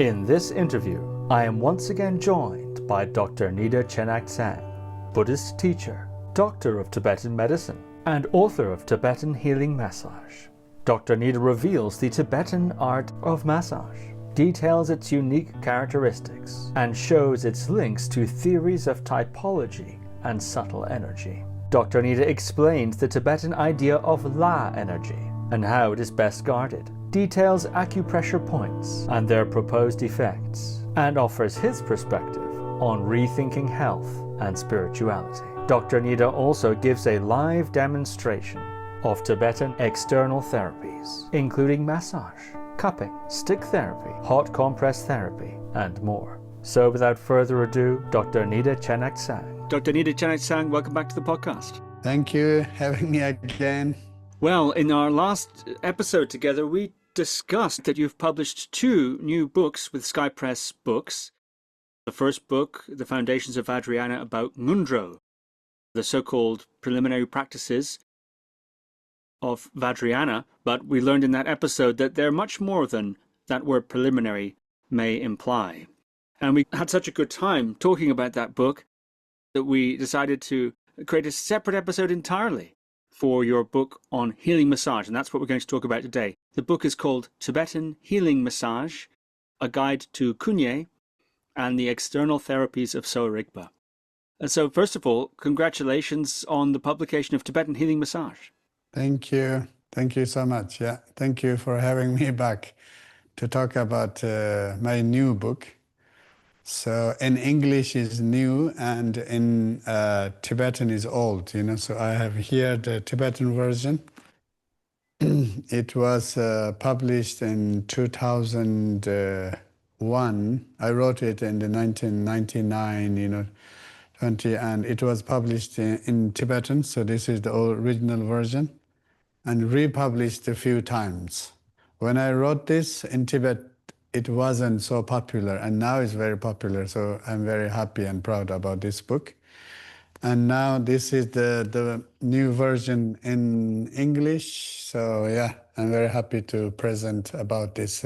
In this interview, I am once again joined by Dr Nida Chenagtsang, Buddhist teacher, doctor of Tibetan Medicine, and author of Tibetan Healing Massage. Dr Nida reveals the Tibetan art of massage, details its unique characteristics, and shows its links to theories of typology and subtle energy. Dr Nida explains the Tibetan idea of La energy and how it is best guarded, details acupressure points and their proposed effects, and offers his perspective on rethinking health and spirituality. Dr Nida also gives a live demonstration of Tibetan external therapies, including massage, cupping, stick therapy, hot compress therapy, and more. So without further ado, Dr Nida Chenagtsang. Dr Nida Chenagtsang, welcome back to the podcast. Thank you for having me again. Well, in our last episode together, we discussed that you've published 2 new books with Sky Press Books. The first book, The Foundations of Vajrayana, about Ngundro, the so-called preliminary practices of Vajrayana, but we learned in that episode that they're much more than that word preliminary may imply. And we had such a good time talking about that book that we decided to create a separate episode entirely for your book on healing massage, and that's what we're going to talk about today. The book is called Tibetan Healing Massage, A Guide to Kunye and the External Therapies of Sowa Rigpa. And so, first of all, congratulations on the publication of Tibetan Healing Massage. Thank you. Thank you so much. Yeah, thank you for having me back to talk about my new book. So in English is new and in Tibetan is old, so I have here the Tibetan version. It was published in 2001. I wrote it in the 1999, 20, and it was published in Tibetan. So this is the original version and republished a few times. When I wrote this in Tibet, it wasn't so popular, and now it's very popular. So I'm very happy and proud about this book. And now this is the new version in English. So yeah, I'm very happy to present about this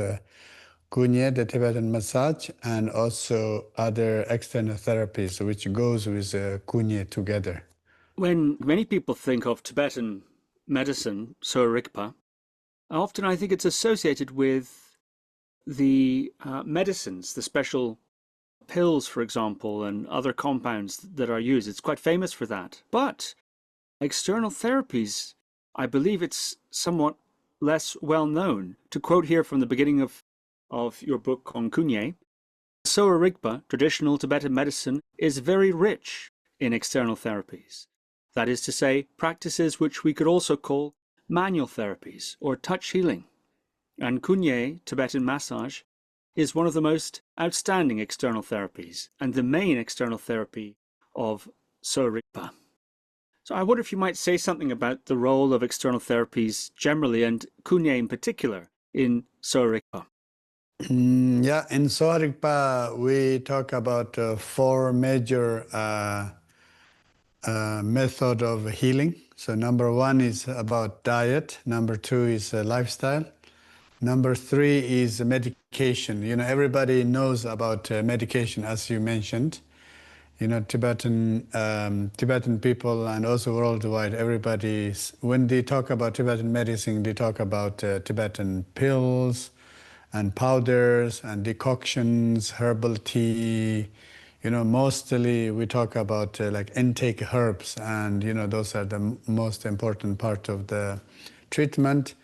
Kunye, the Tibetan massage, and also other external therapies, which goes with Kunye together. When many people think of Tibetan medicine, Sowa Rigpa, often I think it's associated with the medicines, the special pills, for example, and other compounds that are used. It's quite famous for that. But external therapies, I believe it's somewhat less well known. To quote here from the beginning of your book on Kunye, Sowa Rigpa, traditional Tibetan medicine, is very rich in external therapies. That is to say, practices which we could also call manual therapies or touch healing. And Kunye, Tibetan massage, is one of the most outstanding external therapies and the main external therapy of Sowa Rigpa. So I wonder if you might say something about the role of external therapies generally and Kunye in particular in Sowa Rigpa. Yeah, in Sowa Rigpa, we talk about 4 major method of healing. So number 1 is about diet. Number 2 is lifestyle. Number 3 is medication. Everybody knows about medication, as you mentioned. Tibetan people and also worldwide, when they talk about Tibetan medicine, they talk about Tibetan pills and powders and decoctions, herbal tea. Mostly we talk about like intake herbs, and those are the most important part of the treatment.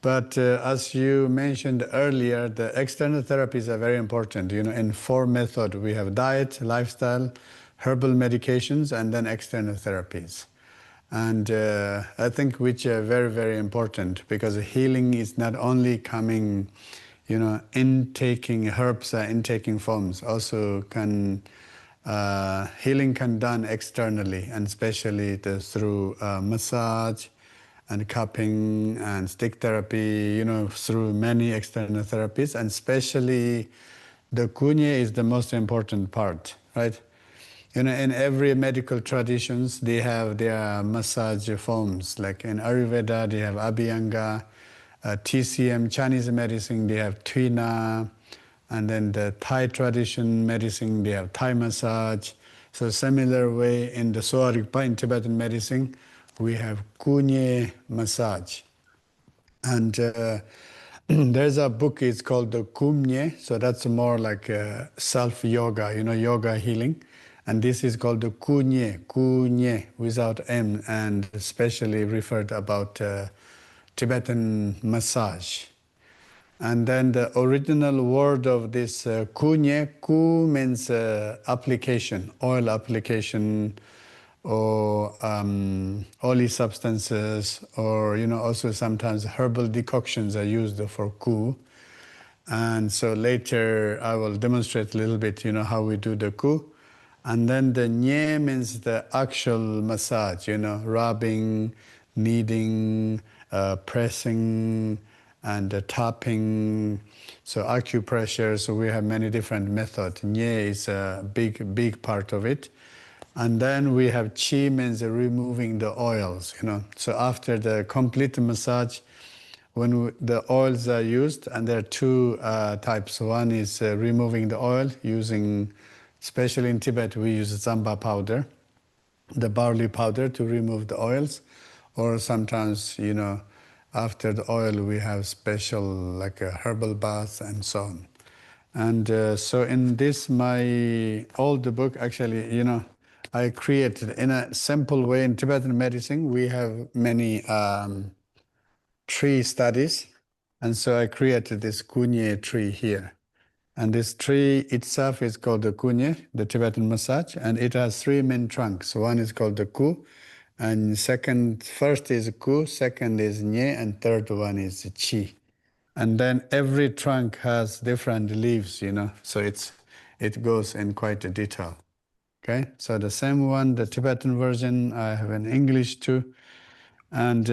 But as you mentioned earlier, the external therapies are very important. In 4 methods, we have diet, lifestyle, herbal medications, and then external therapies. And I think which are very, very important, because healing is not only coming, intaking herbs, intaking forms. Also healing can done externally, and especially through massage, and cupping and stick therapy, through many external therapies, and especially the Kunye is the most important part, right? In every medical traditions, they have their massage forms. Like in Ayurveda, they have Abhyanga, TCM, Chinese medicine, they have Tuina, And then the Thai tradition medicine, they have Thai massage. So similar way in the Sowa Rigpa in Tibetan medicine, we have Kunye massage. And there's a book, it's called the Kumye, so that's more like self-yoga, yoga healing. And this is called the Kunye, without M, and especially referred about Tibetan massage. And then the original word of this kunye, ku means application, oil application, or oily substances, or also sometimes herbal decoctions are used for ku. And so later I will demonstrate a little bit, how we do the ku. And then the nye means the actual massage, rubbing, kneading, pressing, and tapping. So acupressure, so we have many different methods. Nye is a big part of it. And then we have chi means removing the oils, So after the complete massage, when the oils are used, and there are two types. One is removing the oil using, especially in Tibet, we use zamba powder, the barley powder to remove the oils. Or sometimes, after the oil, we have special like a herbal bath and so on. And so in this, my old book, actually, I created in a simple way in Tibetan medicine, we have many tree studies. And so I created this kunye tree here. And this tree itself is called the kunye, the Tibetan massage, and it has three main trunks. One is called the ku, and first is ku, second is nye, and third one is chi. And then every trunk has different leaves, so it goes in quite a detail. Okay, so the same one, the Tibetan version, I have in English too. And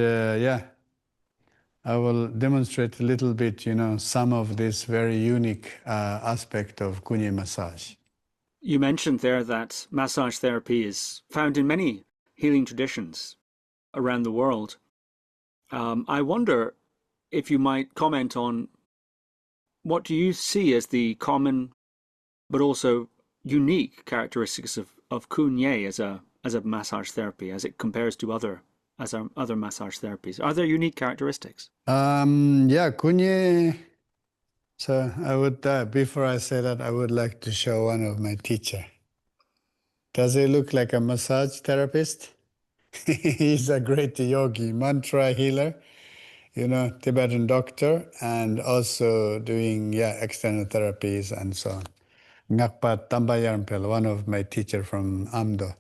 I will demonstrate a little bit, some of this very unique aspect of kunye massage. You mentioned there that massage therapy is found in many healing traditions around the world. I wonder if you might comment on what do you see as the common but also unique characteristics of kunye as a massage therapy as it compares to other massage therapies? Are there unique characteristics? Kunye. So I would, before I say that, I would like to show one of my teacher. Does he look like a massage therapist? He's a great yogi, mantra healer, Tibetan doctor, and also doing, external therapies and so on. Ngakpa Tambayarmpel, one of my teacher from Amdo.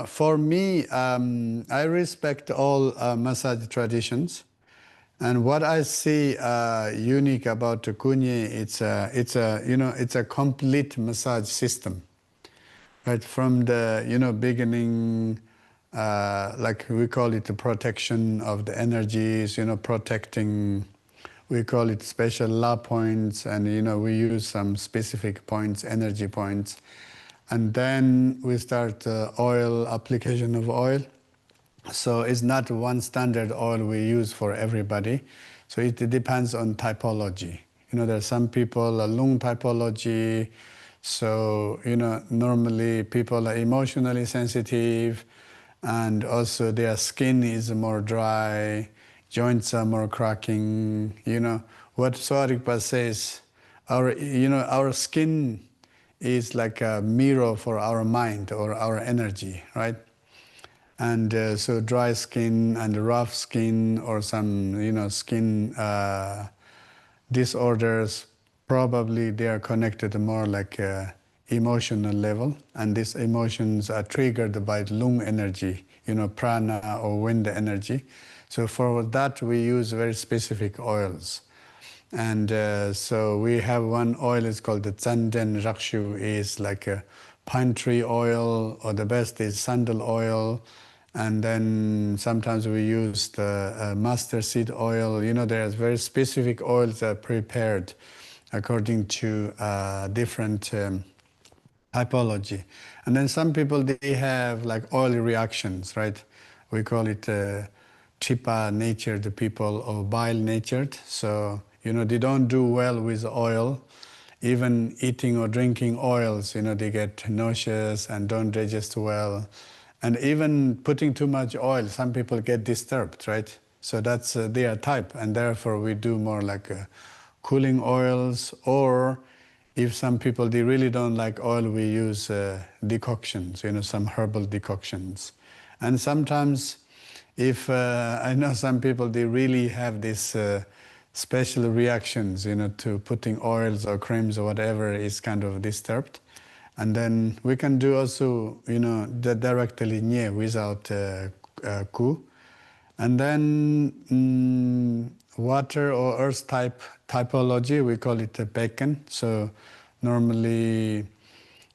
For me, I respect all massage traditions. And what I see unique about kunye, it's a complete massage system, right? From the beginning, like we call it the protection of the energies, protecting. We call it special la points, and we use some specific points, energy points, and then we start oil application of oil. So it's not one standard oil we use for everybody. So it depends on typology. There are some people, lung typology. So, normally people are emotionally sensitive, and also their skin is more dry, joints are more cracking. What Sowa Rigpa says, our skin is like a mirror for our mind or our energy, right? And so dry skin and rough skin, or some, skin disorders, probably they are connected more like emotional level. And these emotions are triggered by lung energy, prana or wind energy. So for that, we use very specific oils. And so we have one oil, it's called the Tsanden Rakshu, is like a pine tree oil, or the best is sandal oil. And then sometimes we use the mustard seed oil. There's very specific oils that are prepared according to different typology. And then some people, they have like oil reactions, right? We call it Chipa natured people or bile natured. So They don't do well with oil. Even eating or drinking oils, they get nauseous and don't digest well. And even putting too much oil, some people get disturbed, right? So that's their type, and therefore we do more like cooling oils, or if some people, they really don't like oil, we use decoctions, some herbal decoctions. And sometimes if, I know some people, they really have this special reactions, to putting oils or creams or whatever is kind of disturbed. And then we can do also, directly nye without ku. And then water or earth type typology, we call it a bacon. So normally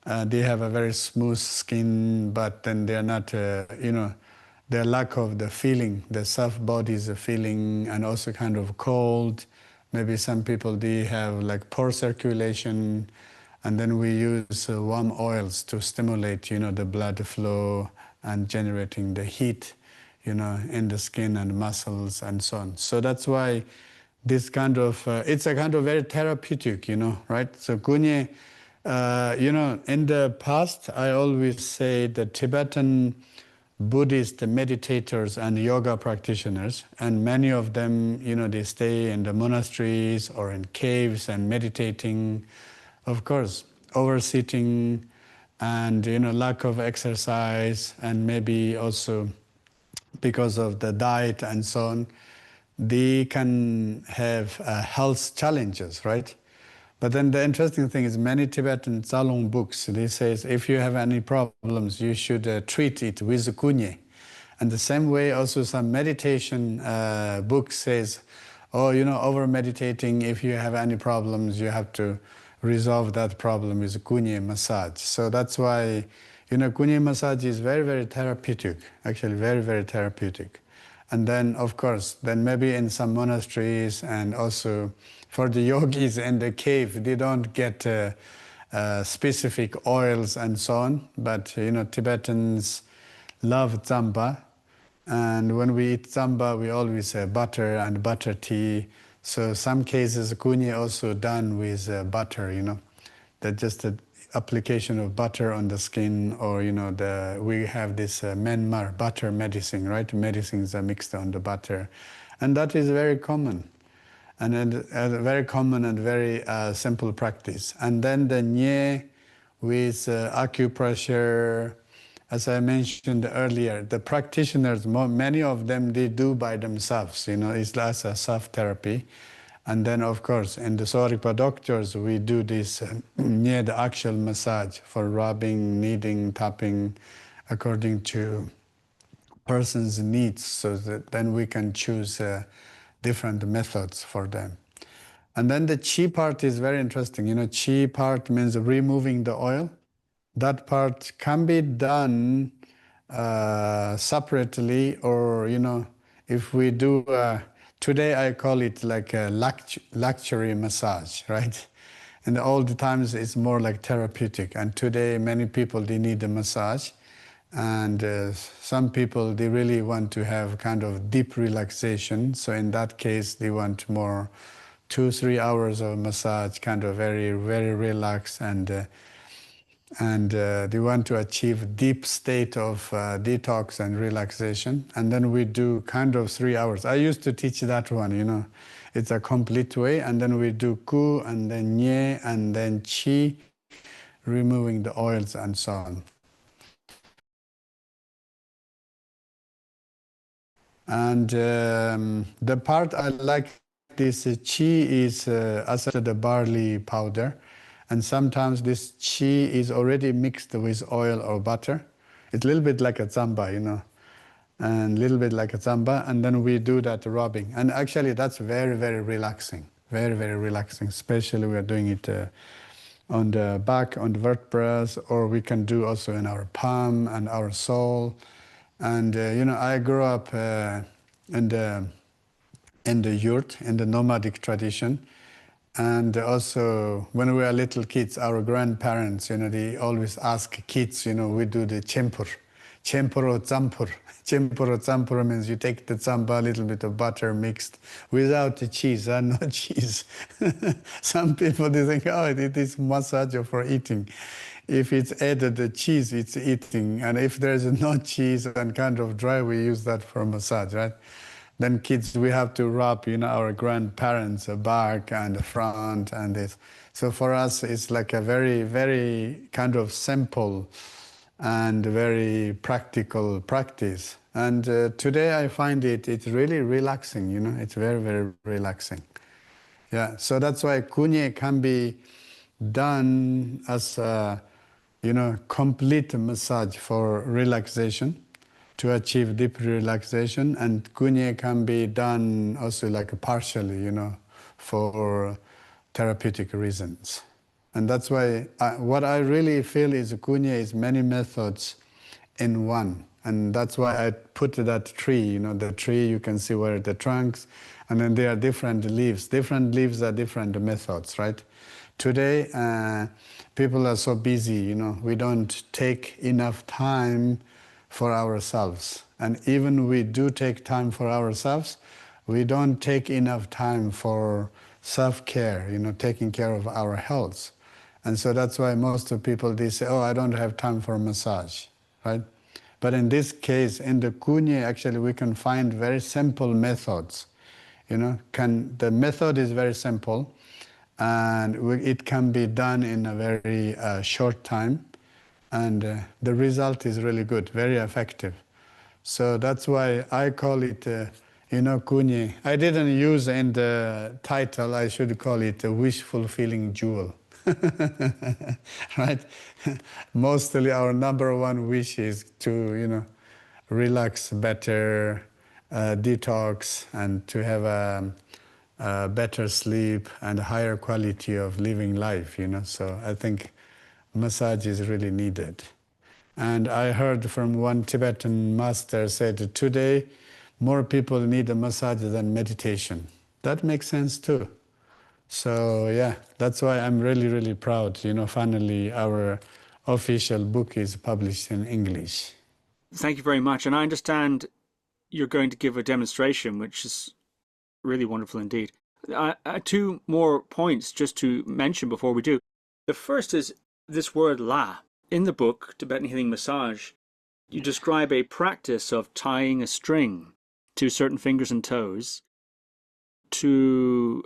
they have a very smooth skin, but then they're not, their lack of the feeling, the soft body is a feeling, and also kind of cold. Maybe some people, they have like poor circulation, and then we use warm oils to stimulate, the blood flow and generating the heat, in the skin and muscles and so on. So that's why this kind of, it's a kind of very therapeutic, right? So kunye, in the past, I always say the Tibetan Buddhist meditators and yoga practitioners, and many of them, they stay in the monasteries or in caves and meditating. Of course, oversitting and, lack of exercise, and maybe also because of the diet and so on, they can have health challenges, right? But then the interesting thing is many Tibetan Tsalung books, they say if you have any problems, you should treat it with kunye. And the same way also some meditation books says, over meditating, if you have any problems, you have to resolve that problem with kunye massage. So that's why, kunye massage is very, very therapeutic, actually very, very therapeutic. And then, of course, then maybe in some monasteries and also for the yogis in the cave, they don't get specific oils and so on. But, Tibetans love tsamba. And when we eat tsamba, we always have butter and butter tea. So some cases, kunye also done with butter, that just the application of butter on the skin, or, we have this Myanmar butter medicine, right? Medicines are mixed on the butter. And that is very common. And a very common and very simple practice. And then the nye with acupressure, as I mentioned earlier, the practitioners, many of them, they do by themselves, it's like a self-therapy. And then, of course, in the Sowa Rigpa doctors, we do this nye, the actual massage for rubbing, kneading, tapping, according to person's needs, so that then we can choose different methods for them. And then the chi part is very interesting. Chi part means removing the oil. That part can be done separately, or, if we do, today I call it like a luxury massage, right? In the old times, it's more like therapeutic. And today, many people, they need a massage. And some people, they really want to have kind of deep relaxation. So in that case, they want more 2-3 hours of massage, kind of very, very relaxed, and they want to achieve deep state of detox and relaxation. And then we do kind of 3 hours. I used to teach that one, it's a complete way. And then we do ku, and then nye, and then chi, removing the oils and so on. And the part I like this chi is as the barley powder. And sometimes this chi is already mixed with oil or butter. It's a little bit like a tsamba, and a little bit like a tsamba. And then we do that rubbing. And actually that's very, very relaxing. Very, very relaxing. Especially we are doing it on the back, on the vertebrae, or we can do also in our palm and our sole. And I grew up in the yurt, in the nomadic tradition. And also, when we were little kids, our grandparents, they always ask kids, we do the chempur. Chempuro tzampur. Chempuro tzampur means you take the tsamba, a little bit of butter mixed without the cheese, no cheese. Some people they think, oh, it is massage for eating. If it's added the cheese, it's eating. And if there's no cheese and kind of dry, we use that for massage, right? Then kids, we have to rub, our grandparents' back and the front and this. So for us, it's like a very, very kind of simple and very practical practice. And today I find it's really relaxing, it's very, very relaxing. Yeah, so that's why kunye can be done as a, complete massage for relaxation, to achieve deep relaxation, and kunye can be done also like partially, for therapeutic reasons. And that's why what I really feel is kunye is many methods in one. And that's why I put that tree, the tree, you can see where the trunks, and then there are different leaves. Different leaves are different methods, right? Today, people are so busy, we don't take enough time for ourselves. And even we do take time for ourselves, we don't take enough time for self-care, taking care of our health. And so that's why most of people, they say, oh, I don't have time for a massage, right? But in this case, in the kunye, actually, we can find very simple methods. The method is very simple, and it can be done in a very short time. And the result is really good, very effective. So that's why I call it, kunye. I didn't use in the title, I should call it a wish-fulfilling jewel. Right? Mostly our number one wish is to, relax better, detox, and to have a better sleep and a higher quality of living life, So I think massage is really needed. And I heard from one Tibetan master said, today more people need a massage than meditation. That makes sense too. So yeah, that's why I'm really, really proud. Finally our official book is published in English. Thank you very much. And I understand you're going to give a demonstration, which is really wonderful indeed. Two more points just to mention before we do. The first is this word la. In the book, Tibetan Healing Massage, you describe a practice of tying a string to certain fingers and toes to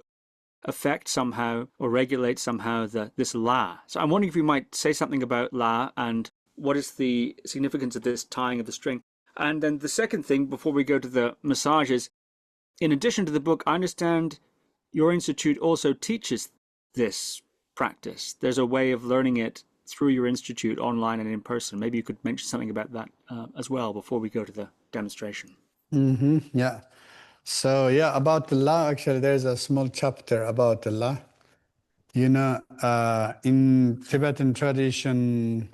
affect somehow or regulate somehow this la. So I'm wondering if you might say something about la and what is the significance of this tying of the string. And then the second thing before we go to the massage is, in addition to the book, I understand your institute also teaches this practice. There's a way of learning it through your institute, online and in person. Maybe you could mention something about that as well before we go to the demonstration. Yeah. So yeah, about the la, actually, there's a small chapter about the la. In Tibetan tradition,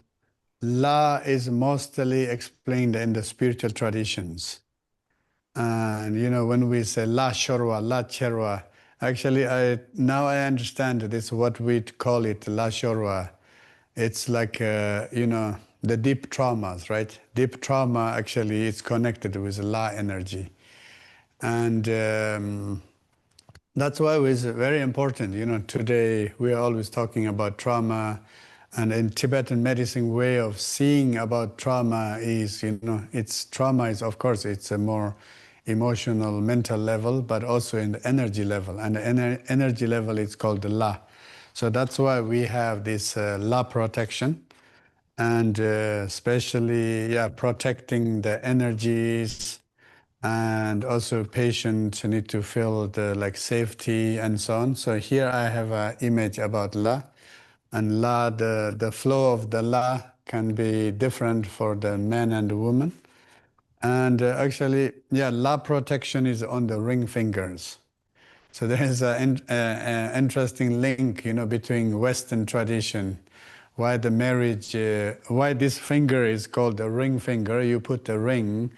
la is mostly explained in the spiritual traditions. And when we say la shorwa, la cherwa, actually, now I understand this, what we call it, la shorwa. It's like, the deep traumas, right? Deep trauma actually is connected with la energy. And that's why it's very important. Today we are always talking about trauma. And in Tibetan medicine way of seeing about trauma is, trauma is, of course, it's a more emotional, mental level, but also in the energy level. And the energy level is called the la. So that's why we have this la protection, and especially protecting the energies, and also patients need to feel the safety and so on. So here I have an image about la, and la, the flow of the la can be different for the man and the woman. And actually, la protection is on the ring fingers. So there is an interesting link, between Western tradition, why this finger is called the ring finger. You put the ring,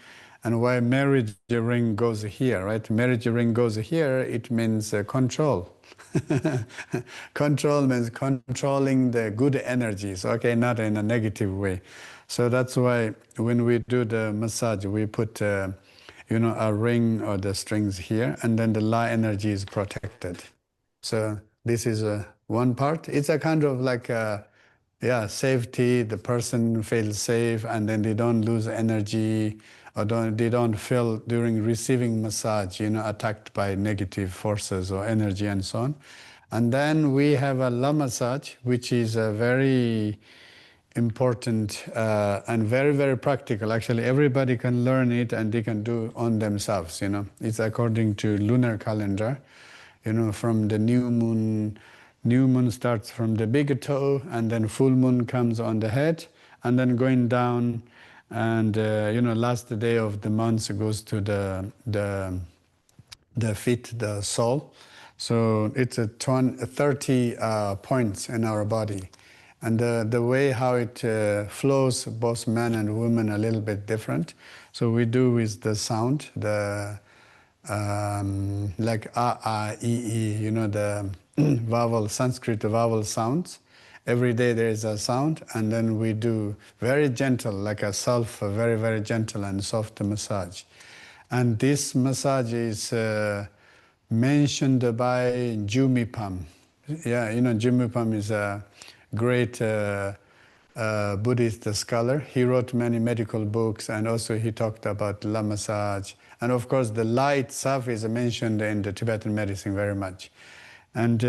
And why marriage ring goes here, right? Marriage ring goes here, it means control. Control means controlling the good energies, okay, not in a negative way. So that's why when we do the massage, we put, a ring or the strings here, and then the La energy is protected. So this is one part. It's a kind of like safety. The person feels safe, and then they don't lose energy, or they don't feel during receiving massage, attacked by negative forces or energy and so on. And then we have a La massage, which is a very important and very, very practical. Actually, everybody can learn it and they can do on themselves, It's according to lunar calendar, from the new moon. New moon starts from the big toe, and then full moon comes on the head, and then going down, and last day of the month goes to the feet, the sole. So it's 30 points in our body, and the way how it flows, both men and women, a little bit different. So we do with the sound, the like e, the vowel, Sanskrit vowel sounds. Every day there is a sound, and then we do very gentle, like a very, very gentle and soft massage. And this massage is mentioned by Jumipam. Yeah, Jumipam is a great Buddhist scholar. He wrote many medical books, and also he talked about La massage. And of course, the La itself is mentioned in the Tibetan medicine very much. And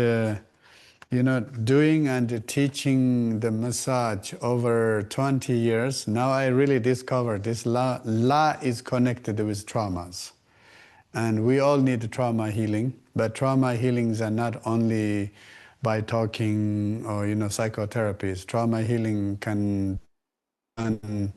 doing and teaching the massage over 20 years, now I really discovered this La is connected with traumas. And we all need trauma healing, but trauma healings are not only by talking or, psychotherapies. Trauma healing can be done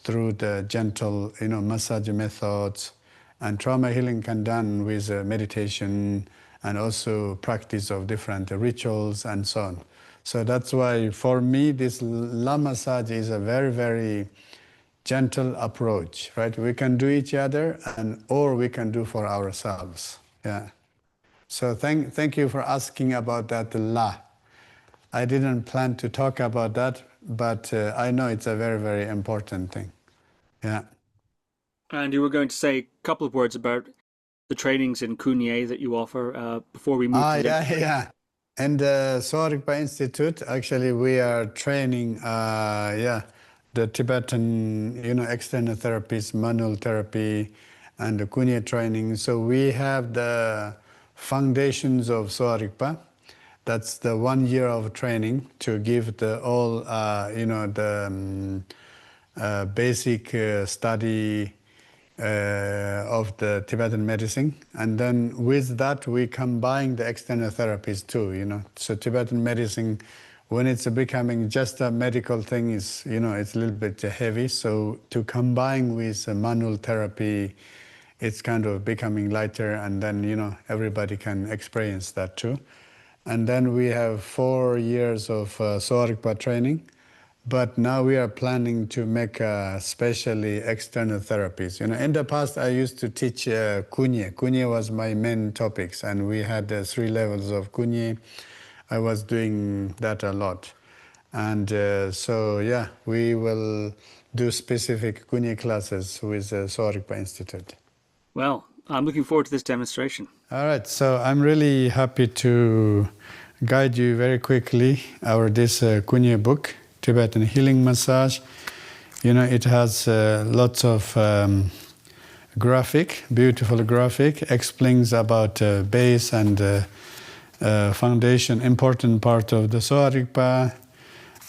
through the gentle, massage methods, and trauma healing can be done with meditation, and also practice of different rituals and so on. So that's why for me this La massage is a very, very gentle approach, right? We can do each other, or we can do for ourselves. Yeah. So thank you for asking about that La. I didn't plan to talk about that, but I know it's a very, very important thing. Yeah. And you were going to say a couple of words about the trainings in Kunye that you offer before we move to yeah. And the Sowa Rigpa Institute, actually, we are training, the Tibetan, external therapies, manual therapy, and the Kunye training. So we have the foundations of Sowa Rigpa. That's the 1 year of training to give the all, basic study of the Tibetan medicine, and then with that we combine the external therapies too. So Tibetan medicine, when it's becoming just a medical thing, is it's a little bit heavy. So to combine with manual therapy, it's kind of becoming lighter, and then everybody can experience that too. And then we have 4 years of Sowa Rigpa training. But now we are planning to make especially external therapies. In the past, I used to teach Kunye. Kunye was my main topics, and we had 3 levels of Kunye. I was doing that a lot. And we will do specific Kunye classes with the Sowa Rigpa Institute. Well, I'm looking forward to this demonstration. All right, so I'm really happy to guide you very quickly over this Kunye book, Tibetan Healing Massage. It has lots of beautiful graphic, explains about base and foundation, important part of the Sowa Rigpa,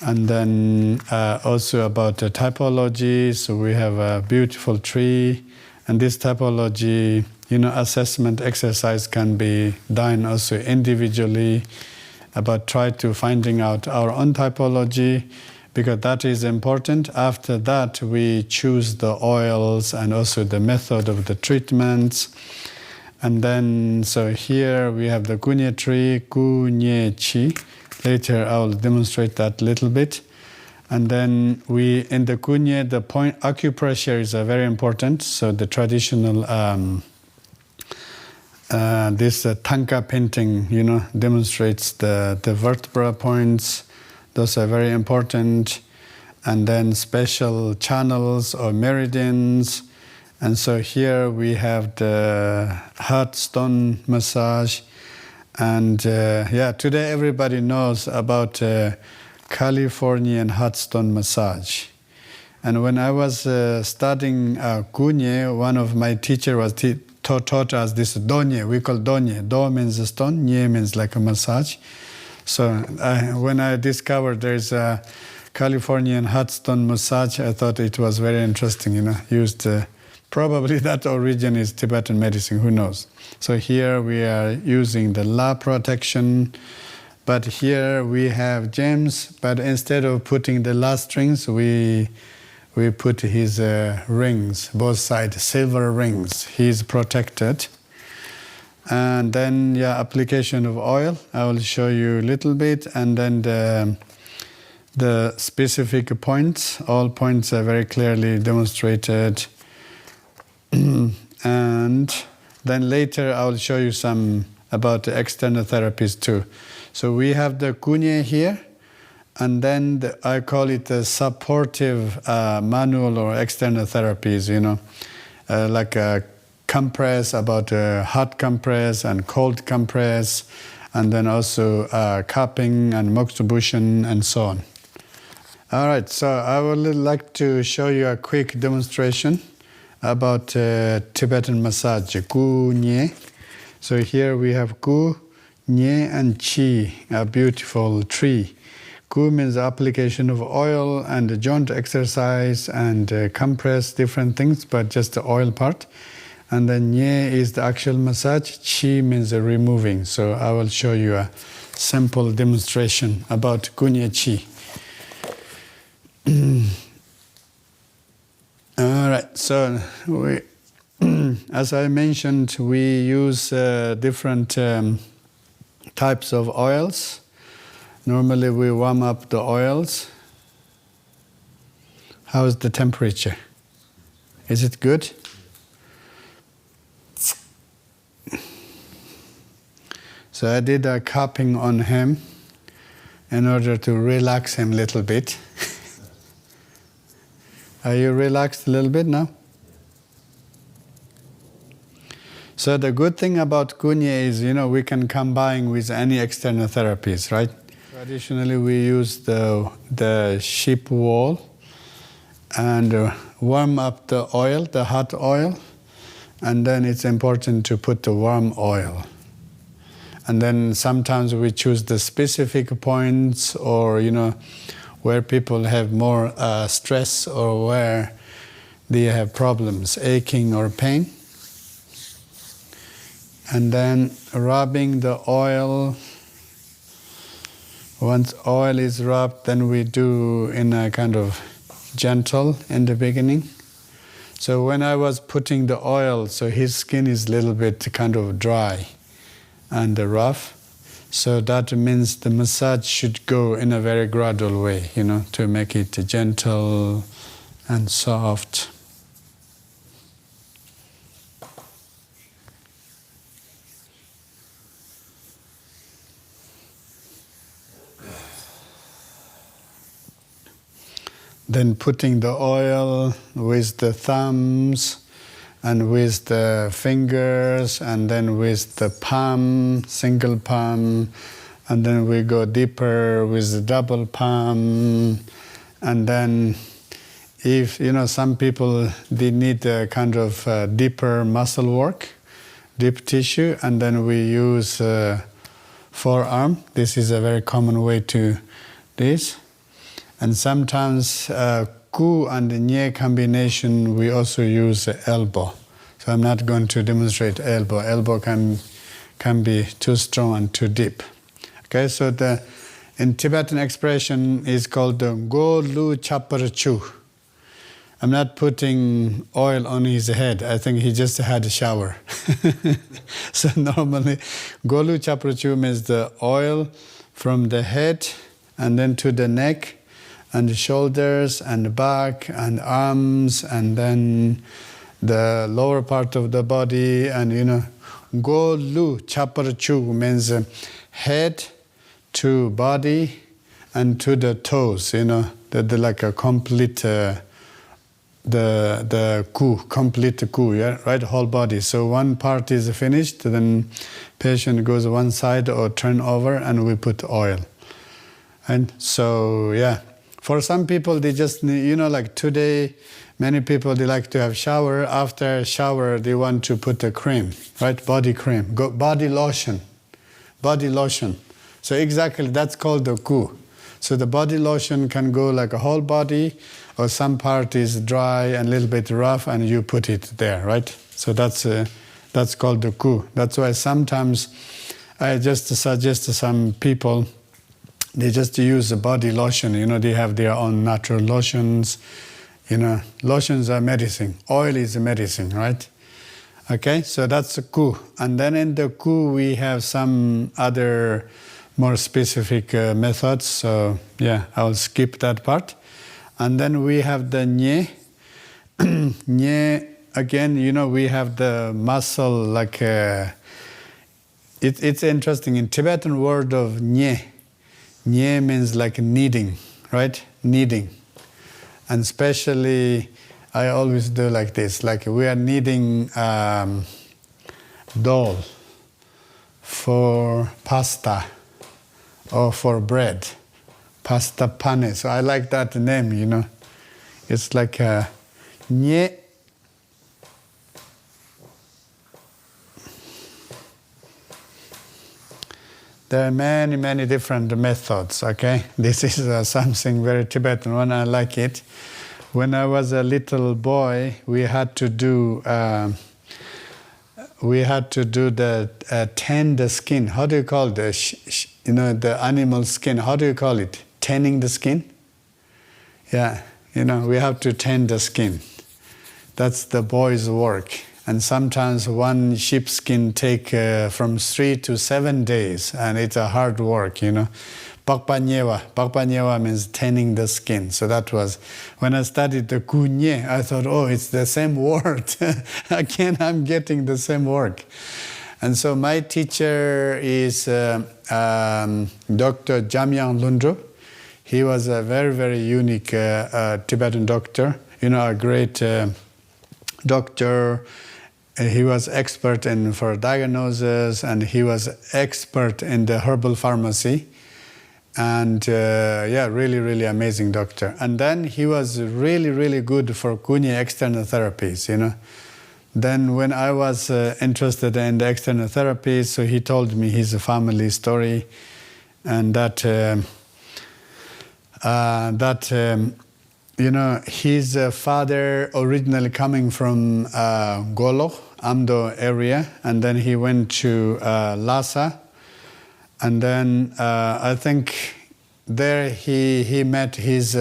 and then also about the typology. So we have a beautiful tree, and this typology, assessment exercise can be done also individually, about try to finding out our own typology, because that is important. After that, we choose the oils and also the method of the treatments. And then, so here we have the Kunye tree, Kunye chi. Later I will demonstrate that a little bit. And then in the Kunye, the point acupressure is very important. So the traditional, this Tanka painting, demonstrates the vertebra points. Those are very important. And then special channels or meridians. And so here we have the heart stone massage. And today everybody knows about Californian heart stone massage. And when I was studying Kunye, one of my teachers taught us this donye. We call donye. Do means a stone, nye means like a massage. So when I discovered there's a Californian heart stone massage, I thought it was very interesting, used probably that origin is Tibetan medicine, who knows. So here we are using the La protection, but here we have gems, but instead of putting the La strings, we put his rings, both sides, silver rings. He's protected. And then, application of oil. I will show you a little bit, and then the specific points. All points are very clearly demonstrated. And then later I will show you some about the external therapies too. So we have the Kunye here, and then I call it the supportive manual or external therapies, like a compress, about hot compress and cold compress, and then also cupping and moxibustion and so on. All right, so I would like to show you a quick demonstration about Tibetan massage, Gu Nye. So here we have Gu, Nye, and Chi, a beautiful tree. Gu means application of oil and joint exercise and compress, different things, but just the oil part. And then Nye is the actual massage. Chi means removing. So I will show you a simple demonstration about Gu Nye Chi. All right, so as I mentioned, we use different types of oils. Normally we warm up the oils. How is the temperature? Is it good? So I did a cupping on him in order to relax him a little bit. Are you relaxed a little bit now? So the good thing about Kunye is, we can combine with any external therapies, right? Traditionally, we use the sheep wool and warm up the oil, the hot oil, and then it's important to put the warm oil. And then sometimes we choose the specific points or, where people have more stress or where they have problems, aching or pain. And then rubbing the oil. Once oil is rubbed, then we do in a kind of gentle in the beginning. So when I was putting the oil, so his skin is a little bit kind of dry and rough. So that means the massage should go in a very gradual way, to make it gentle and soft. Then putting the oil with the thumbs and with the fingers and then with the palm, single palm, and then we go deeper with the double palm. And then if, some people, they need a kind of deeper muscle work, deep tissue, and then we use forearm. This is a very common way to this. And sometimes Ku and Nye combination, we also use elbow. So I'm not going to demonstrate elbow. Elbow can be too strong and too deep. Okay, so in Tibetan expression is called the Go Lu Chapar Chu. I'm not putting oil on his head. I think he just had a shower. So normally, Go Lu Chapar Chu means the oil from the head and then to the neck, and the shoulders and the back and arms, and then the lower part of the body, and go lu chapar chu means head to body and to the toes, the like a complete the ku, complete ku, yeah, right, whole body. So one part is finished, then patient goes one side or turn over, and we put oil. And so for some people they just like today, many people they like to have shower. After shower they want to put a cream, right, body cream, body lotion. So exactly that's called the ku. So the body lotion can go like a whole body, or some part is dry and a little bit rough, and you put it there, right? So that's called the ku. That's why sometimes I just suggest to some people, they just use the body lotion. They have their own natural lotions. Lotions are medicine. Oil is medicine, right? Okay, so that's the ku. And then in the ku we have some other more specific methods. So I'll skip that part. And then we have the nye. Nye, again, we have the muscle like it's interesting. In Tibetan word of nye means like kneading, right? Kneading. And especially I always do like this, like we are kneading dough for pasta or for bread, pasta pane. So I like that name, It's like nye. There are many, many different methods, okay? This is something very Tibetan one, I like it. When I was a little boy, we had to do the tan the skin. How do you call it? The animal skin. How do you call it? Tanning the skin? Yeah, we have to tan the skin. That's the boy's work. And sometimes one sheepskin take from 3 to 7 days, and it's a hard work, Pakpanyewa. Pakpanyewa means tanning the skin. So that was, when I studied the kunye, I thought, it's the same word. Again, I'm getting the same work. And so my teacher is Dr. Jamyang Lundro. He was a very, very unique Tibetan doctor, a great doctor. He was expert for diagnosis, and he was expert in the herbal pharmacy. And really, really amazing doctor. And then he was really, really good for kunye external therapies, Then when I was interested in the external therapies, so he told me his family story, and that his father originally coming from Golo, Amdo area, and then he went to Lhasa. And then I think there he met his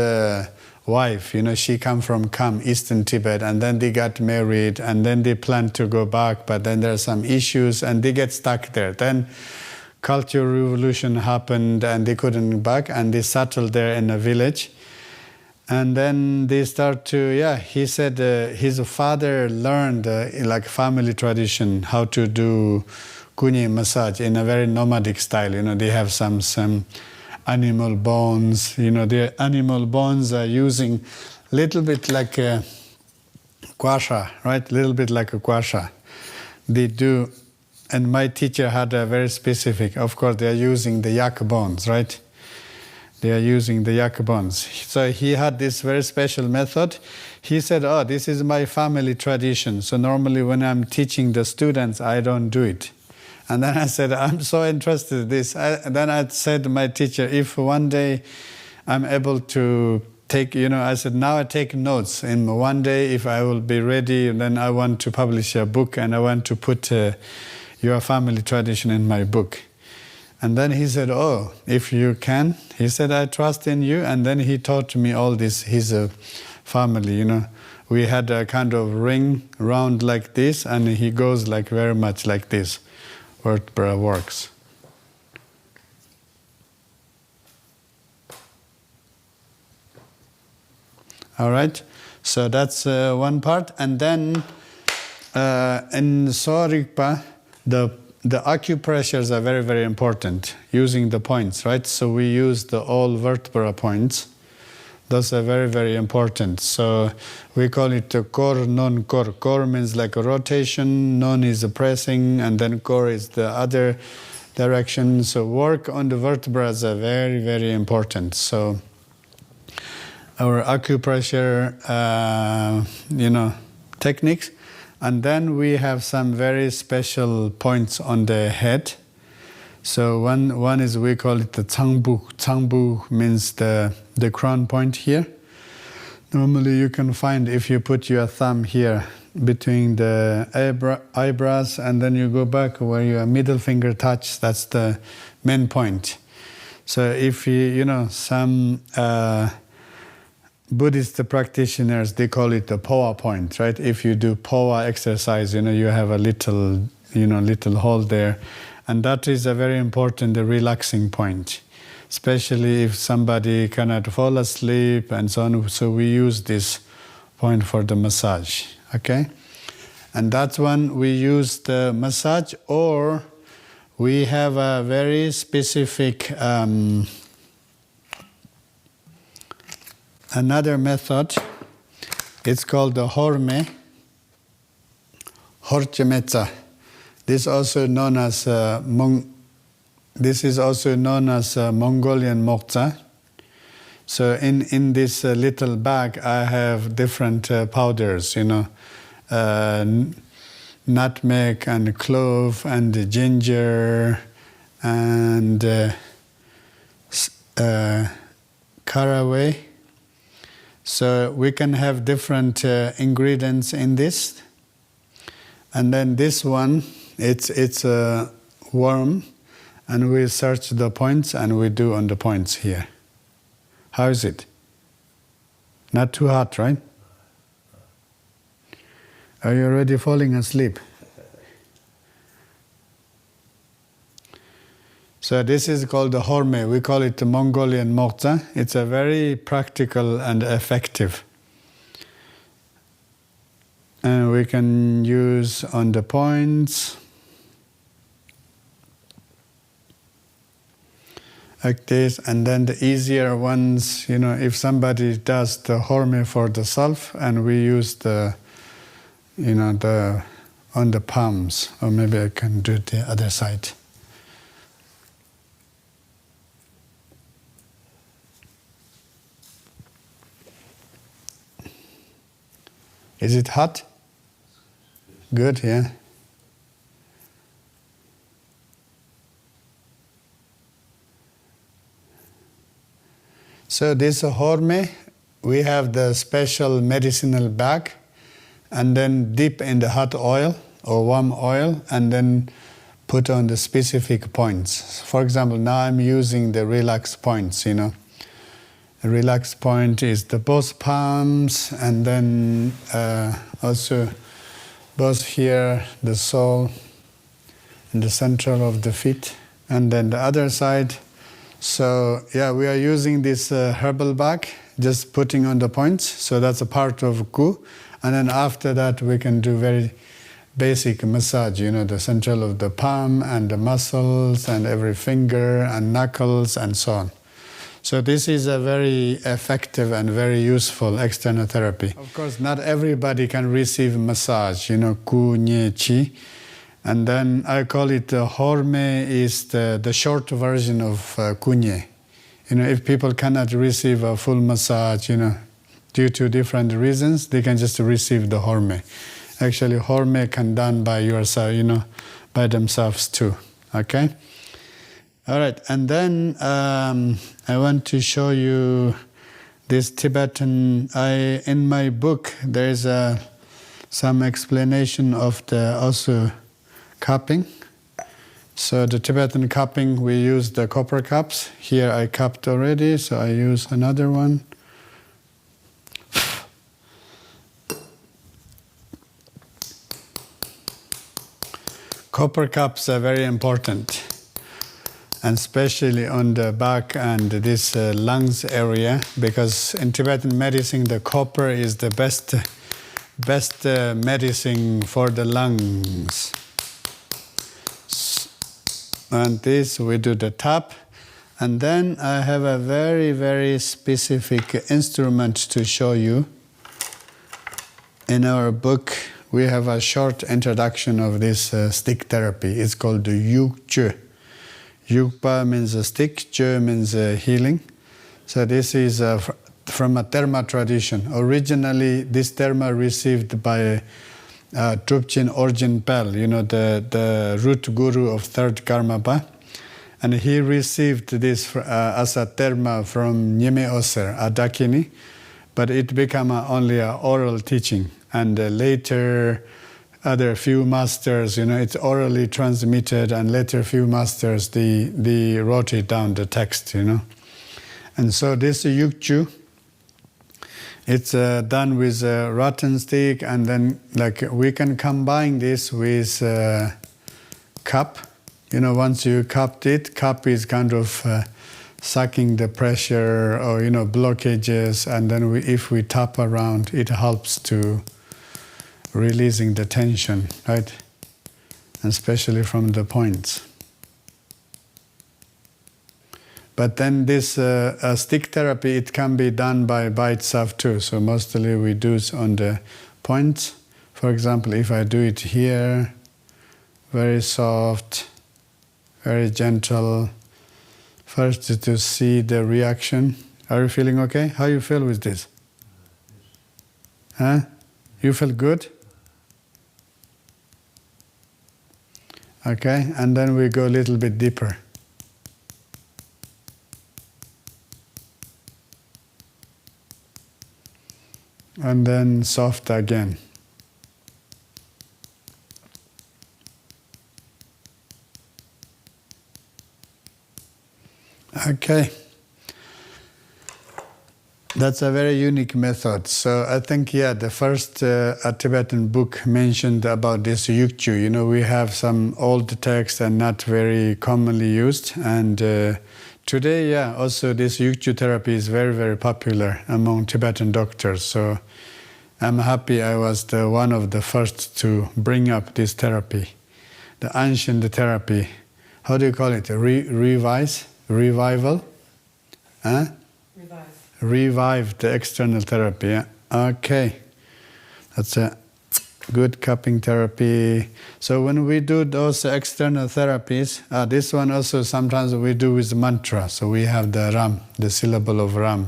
wife. She come from Kham, Eastern Tibet, and then they got married, and then they planned to go back, but then there are some issues, and they get stuck there. Then Cultural Revolution happened, and they couldn't go back, and they settled there in a village. And then they start to, he said his father learned, like family tradition, how to do kunye massage in a very nomadic style. They have some animal bones. The animal bones are using little bit like a kwasha, right? Little bit like a kwasha. They do, and my teacher had a very specific, of course, they are using the yak bones, right? They are using the yak bones. So he had this very special method. He said, this is my family tradition. So normally when I'm teaching the students, I don't do it. And then I said, I'm so interested in this. Then I said to my teacher, if one day I'm able to take, I said, now I take notes. And one day if I will be ready, then I want to publish a book, and I want to put your family tradition in my book. And then he said, if you can. He said, I trust in you. And then he taught me all this, his family, We had a kind of ring round like this, and he goes like very much like this. Vertebra works. All right, so that's one part. And then in Sowa Rigpa, the acupressures are very, very important, using the points, right? So we use the all vertebra points. Those are very, very important. So we call it the core, non-core. Core means like a rotation, non is a pressing, and then core is the other direction. So work on the vertebrae are very, very important. So our acupressure, techniques. And then we have some very special points on the head. So one is, we call it the Tsangbu. Tsangbu means the crown point here. Normally you can find, if you put your thumb here between the eyebrows and then you go back where your middle finger touch, that's the main point. So if some Buddhist practitioners, they call it the Powa point, right? If you do Powa exercise, you have a little hole there. And that is a very important relaxing point, especially if somebody cannot fall asleep and so on. So we use this point for the massage, okay? And that's when we use the massage, or we have a very specific another method. It's called the Horme, Horchemetsa. This is also known as Mongolian mokza. So in this little bag, I have different powders, nutmeg and clove and ginger and caraway. So we can have different ingredients in this. And then this one, it's a worm, and we search the points and we do on the points here. How is it? Not too hot, right? Are you already falling asleep? So this is called the Horme. We call it the Mongolian mokza. It's a very practical and effective. And we can use on the points like this. And then the easier ones, if somebody does the Horme for the self, and we use the on the palms, or maybe I can do the other side. Is it hot? Good, yeah. So this Horme, we have the special medicinal bag, and then dip in the hot oil or warm oil, and then put on the specific points. For example, now I'm using the relax points, The relax point is the both palms, and then also both here, the sole, and the center of the feet, and then the other side. So yeah, we are using this herbal bag, just putting on the points. So that's a part of Gu. And then after that, we can do very basic massage, the central of the palm and the muscles and every finger and knuckles and so on. So this is a very effective and very useful external therapy. Of course, not everybody can receive massage, Ku, Nye, Chi. And then I call it Horme is the short version of Kunye. If people cannot receive a full massage, due to different reasons, they can just receive the Horme. Actually, Horme can done by yourself, by themselves too. Okay? All right, and then I want to show you this Tibetan. In my book, there is some explanation of the also cupping. So the Tibetan cupping, we use the copper cups. Here I cupped already, so I use another one. Copper cups are very important. and especially on the back and this lungs area, because in Tibetan medicine the copper is the best medicine for the lungs. And this we do the tap, and then I have a very, very specific instrument to show you. In our book we have a short introduction of this stick therapy. It's called the Yukju. Yukpa means a stick, Ju means healing. So this is from a Dharma tradition. Originally this Dharma received by Drupchen Orjin Pel, the root guru of third Karmapa. And he received this as a Dharma from Nyime Oser, a Dakini, but it became only an oral teaching. And later, other few masters, it's orally transmitted, and later few masters, they wrote it down, the text, And so this Yukju, it's done with a rattan stick, and then we can combine this with cup. Once you cupped it, cup is kind of sucking the pressure or blockages, and then if we tap around, it helps to releasing the tension, right? And especially from the points. But then this stick therapy, it can be done by itself too. So mostly we do it on the points. For example, if I do it here, very soft, very gentle. First to see the reaction. Are you feeling okay? How you feel with this? Huh? You feel good? Okay, and then we go a little bit deeper. And then soft again. Okay. That's a very unique method. So I think, the first a Tibetan book mentioned about this Yukju. We have some old texts and not very commonly used. And today, also this Yukju therapy is very, very popular among Tibetan doctors. So I'm happy I was one of the first to bring up this therapy. The ancient therapy. How do you call it? Revival? Huh? Revive the external therapy. Yeah? Okay. That's a good cupping therapy. So when we do those external therapies, this one also sometimes we do with mantra. So we have the Ram, the syllable of Ram,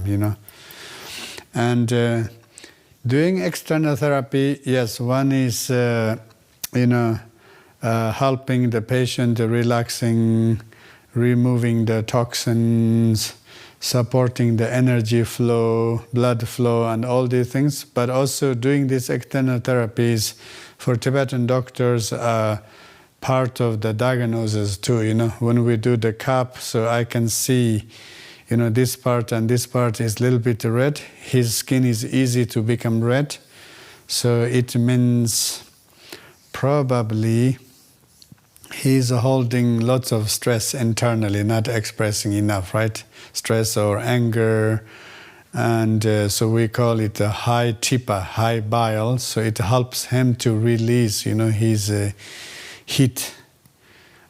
And doing external therapy, yes, one is, helping the patient, relaxing, removing the toxins, supporting the energy flow, blood flow, and all these things. But also doing these external therapies for Tibetan doctors, part of the diagnosis too. When we do the cup, so I can see, this part and this part is a little bit red. His skin is easy to become red. So it means probably he's holding lots of stress internally, not expressing enough, right? Stress or anger. And so we call it a high tipa, high bile. So it helps him to release, his heat,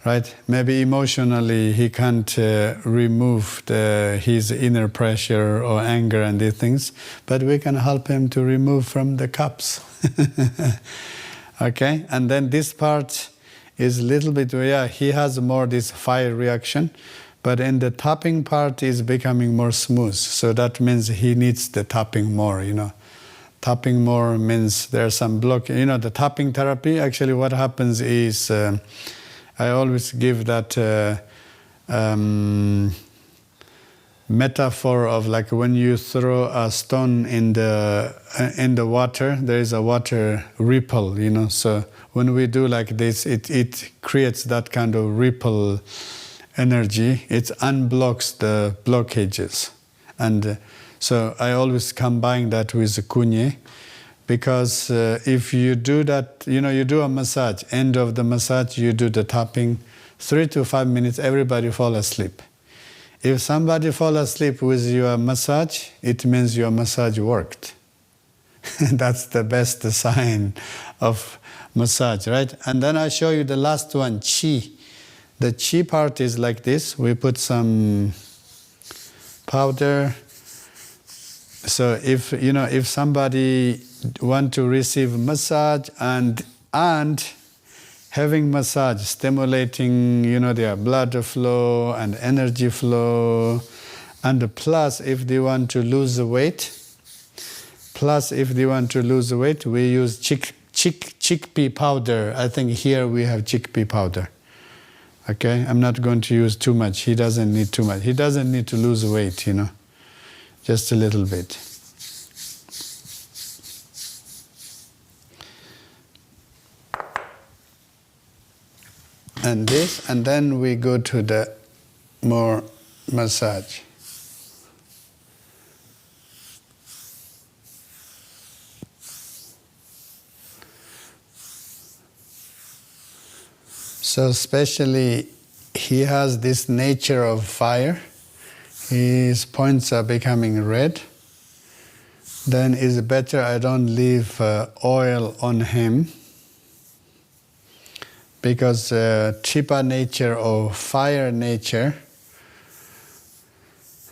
right? Maybe emotionally he can't remove his inner pressure or anger and these things, but we can help him to remove from the cups. Okay, and then this part is a little bit, he has more this fire reaction, but in the tapping part is becoming more smooth. So that means he needs the tapping more, Tapping more means there's some block. The tapping therapy, actually what happens is, I always give that metaphor of like when you throw a stone in the water, there is a water ripple, So when we do like this, it creates that kind of ripple energy. It unblocks the blockages. And so I always combine that with kunye, because if you do that, you do a massage, end of the massage, you do the tapping, 3 to 5 minutes, everybody fall asleep. If somebody fall asleep with your massage, it means your massage worked. That's the best sign of massage, right? And then I show you the last one, qi. The qi part is like this. We put some powder. So if somebody want to receive massage and having massage stimulating their blood flow and energy flow, and plus if they want to lose weight, we use chickpea powder. I think here we have chickpea powder. Okay, I'm not going to use too much. He doesn't need too much. He doesn't need to lose weight, just a little bit. And this, and then we go to the more massage. So especially he has this nature of fire. His points are becoming red. Then it's better I don't leave oil on him, because Chipa nature or fire nature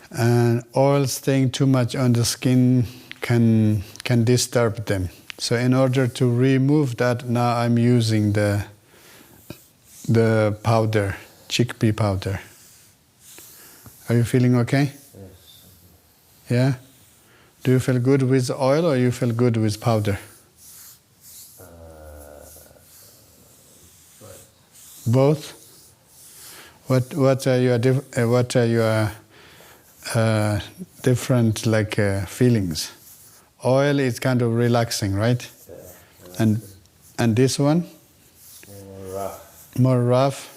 and oil staying too much on the skin can disturb them. So in order to remove that, now I'm using the powder, chickpea powder. Are you feeling okay? Yes. Yeah? Do you feel good with oil or you feel good with powder? Both. What are your different feelings? Oil is kind of relaxing, right? Yeah. And this one? More rough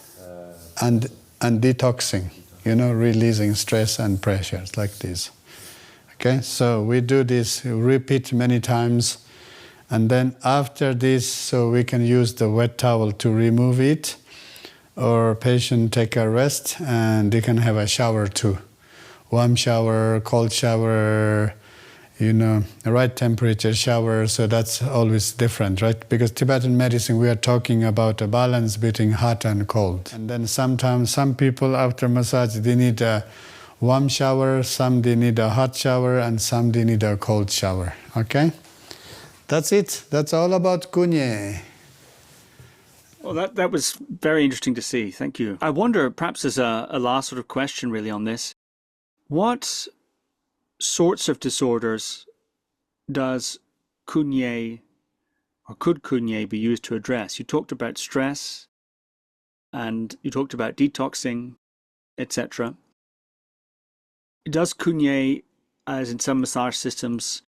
and detoxing, releasing stress and pressures like this. Okay, so we do this, repeat many times, and then after this, so we can use the wet towel to remove it, or patient take a rest and they can have a shower too. Warm shower, cold shower, the right temperature shower, so that's always different, right? Because Tibetan medicine, we are talking about a balance between hot and cold. And then sometimes some people after massage, they need a warm shower, some they need a hot shower, and some they need a cold shower, okay? That's it. That's all about kunye. Well, that was very interesting to see. Thank you. I wonder, perhaps as a last sort of question really on this, what sorts of disorders does kunye or could kunye be used to address? You talked about stress and you talked about detoxing, etc. Does kunye, as in some massage systems,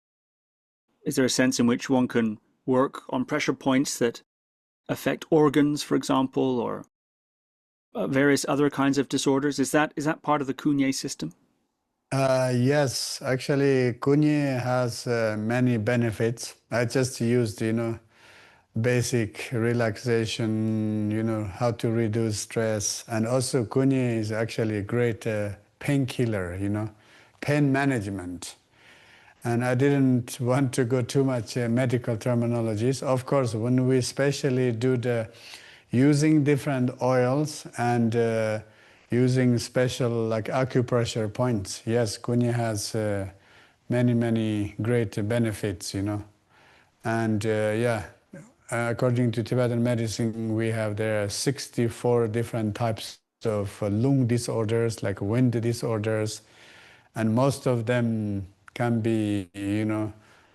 is there a sense in which one can work on pressure points that affect organs, for example, or various other kinds of disorders? Is that part of the kunye system? Yes, actually, kunye has many benefits. I just used, basic relaxation, how to reduce stress. And also kunye is actually a great painkiller, pain management. And I didn't want to go too much medical terminologies. Of course, when we especially do the using different oils and using special acupressure points, yes, kunye has many great benefits, And according to Tibetan medicine, we have there 64 different types of lung disorders, like wind disorders, and most of them can be,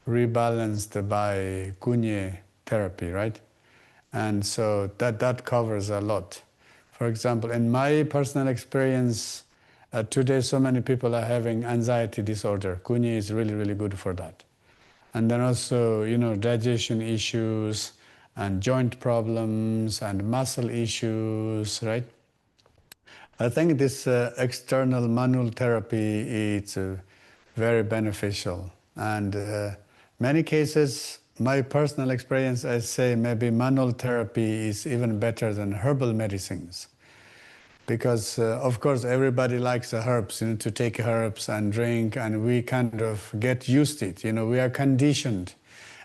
rebalanced by kunye therapy, right? And so that covers a lot. For example, in my personal experience, today so many people are having anxiety disorder. Kunye is really good for that. And then also, digestion issues and joint problems and muscle issues, right? I think this external manual therapy is very beneficial. And many cases, my personal experience, I say maybe manual therapy is even better than herbal medicines. because of course everybody likes the herbs, to take herbs and drink, and we kind of get used to it. We are conditioned.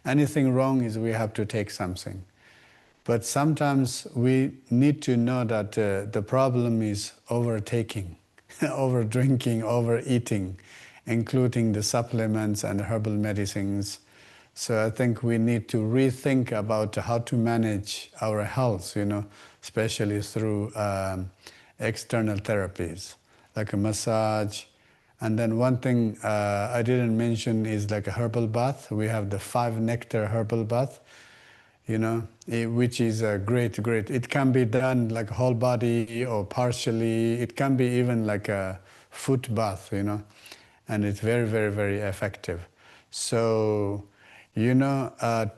Anything wrong is we have to take something. But sometimes we need to know that the problem is overtaking, over drinking, overeating, including the supplements and herbal medicines. So I think we need to rethink about how to manage our health, especially through external therapies, like a massage. And then one thing I didn't mention is like a herbal bath. We have the 5 nectar herbal bath, which is a great. It can be done like whole body or partially. It can be even like a foot bath, and it's very, very, very effective. So,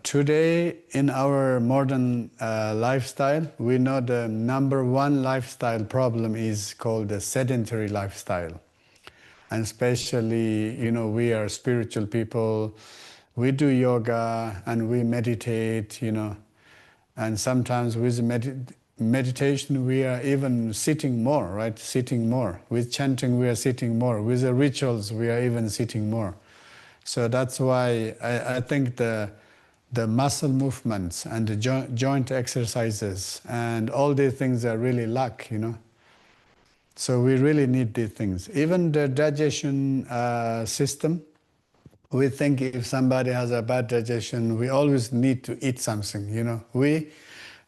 today in our modern lifestyle, we know the number one lifestyle problem is called the sedentary lifestyle. And especially, we are spiritual people. We do yoga and we meditate, and sometimes with meditation we are even sitting more, right? Sitting more. With chanting we are sitting more. With the rituals we are even sitting more. So that's why I think the muscle movements and the joint exercises and all these things are really lack, So we really need these things. Even the digestion system, we think if somebody has a bad digestion, we always need to eat something, We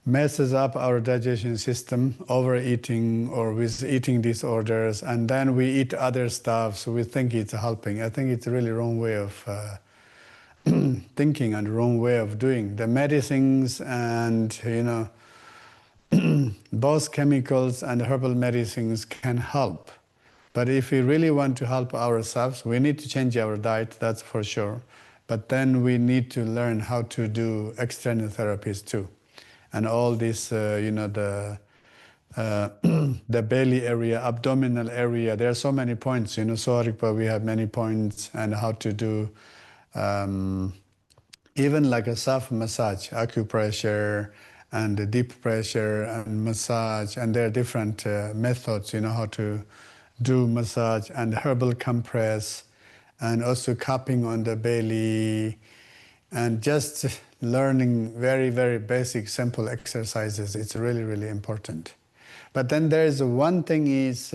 messes up our digestion system, overeating or with eating disorders, and then we eat other stuff, so we think it's helping. I think it's a really wrong way of thinking and wrong way of doing. The medicines and, both chemicals and herbal medicines can help. But if we really want to help ourselves, we need to change our diet, that's for sure. But then we need to learn how to do external therapies too. And all this, the belly area, abdominal area, there are so many points. Sowa Rigpa, we have many points, and how to do even like a soft massage, acupressure, and the deep pressure and massage, and there are different methods, how to do massage, and herbal compress, and also cupping on the belly, and just learning very, very basic, simple exercises. It's really, really important. But then there is one thing is,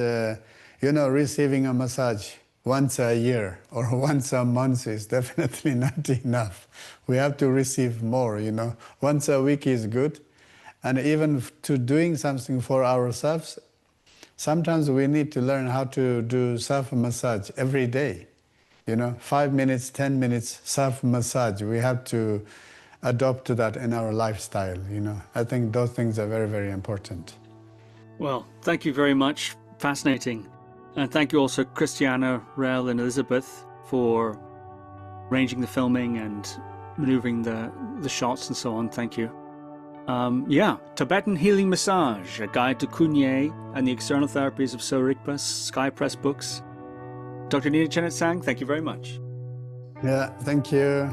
receiving a massage once a year or once a month is definitely not enough. We have to receive more, Once a week is good. And even to doing something for ourselves, sometimes we need to learn how to do self-massage every day. 5 minutes, 10 minutes self-massage. We have to adopt that in our lifestyle, I think those things are very, very important. Well, thank you very much. Fascinating. And thank you also, Christiana, Rel, and Elizabeth, for arranging the filming and maneuvering the shots and so on. Thank you. Tibetan Healing Massage, A Guide to Kunye and the External Therapies of Sowa Rigpa, Sky Press Books. Dr. Nida Chenagtsang, thank you very much. Yeah, thank you.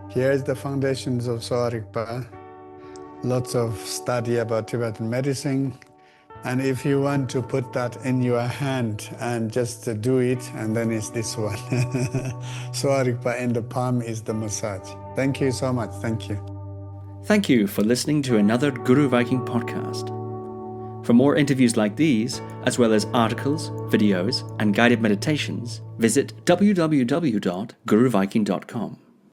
Here's the foundations of Sowa Rigpa. Lots of study about Tibetan medicine. And if you want to put that in your hand and just do it, and then it's this one. Sowa Rigpa in the palm is the massage. Thank you so much. Thank you. Thank you for listening to another Guru Viking podcast. For more interviews like these, as well as articles, videos, and guided meditations, visit www.guruviking.com.